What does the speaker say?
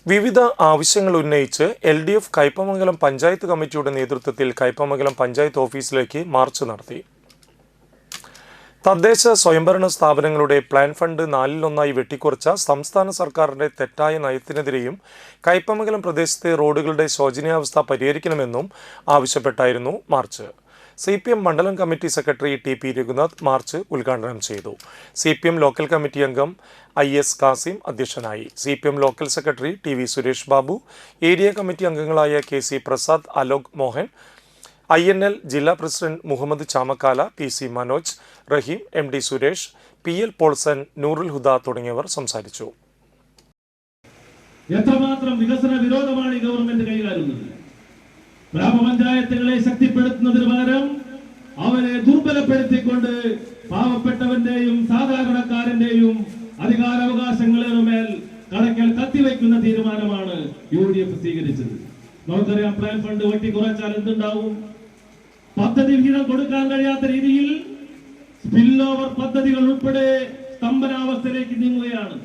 വിവിധ ആവശ്യങ്ങൾ ഉന്നയിച്ച് LDF കയ്പമംഗലം പഞ്ചായത്ത് കമ്മിറ്റിയുടെ നേതൃത്വത്തിൽ കയ്പമംഗലം പഞ്ചായത്ത് ഓഫീസിലേക്ക് മാർച്ച് നടത്തി. തദ്ദേശ സ്വയംഭരണ സ്ഥാപനങ്ങളുടെ പ്ലാൻ ഫണ്ട് 4/1 വെട്ടിക്കുറച്ച സംസ്ഥാന സർക്കാരിന്റെ തെറ്റായ നയത്തിനെതിരെയും കയ്പമംഗലം പ്രദേശത്തെ റോഡുകളുടെ ശോചനീയാവസ്ഥ പരിഹരിക്കണമെന്നും ആവശ്യപ്പെട്ടായിരുന്നു മാർച്ച്. CPM മണ്ഡലം committee secretary TP Raghunath March ഉദ്ഘാടനം ചെയ്തു. CPM ലോക്കൽ കമ്മിറ്റി അംഗം IS കാസിം അധ്യക്ഷനായി. CPM local secretary TV Suresh Babu, area committee അംഗങ്ങളായ KC പ്രസാദ്, അലോക് മോഹൻ, INL ജില്ലാ പ്രസിഡന്റ് മുഹമ്മദ് ചാമക്കാല, PC മനോജ്, റഹീം, MD സുരേഷ്, PL പോൾസൺ, നൂറുൽ ഹുദ തുടങ്ങിയവർ സംസാരിച്ചു. എത്രമാത്രം വികസന വിരോധമാണ് ഈ ഗവൺമെന്റ് കൈകാര്യം. ഗ്രാമപഞ്ചായത്തുകളെ ശക്തിപ്പെടുത്തുന്നതിന് പകരം അവരെ ദുർബലപ്പെടുത്തിക്കൊണ്ട് പാവപ്പെട്ടവന്റെയും സാധാരണക്കാരന്റെയും അധികാരാവകാശങ്ങളുടെ മേൽ കടക്കൽ കത്തിവെക്കുന്ന തീരുമാനമാണ് UDF സ്വീകരിച്ചത്. നമുക്കറിയാം, പ്ലാൻ ഫണ്ട് വെട്ടിക്കുറച്ചാൽ എന്തുണ്ടാവും? പദ്ധതി വിഹിതം കൊടുക്കാൻ കഴിയാത്ത രീതിയിൽ സ്പിൽ ഓവർ പദ്ധതികൾ ഉൾപ്പെടെ സ്തംഭനാവസ്ഥയിലേക്ക് നീങ്ങുകയാണ്.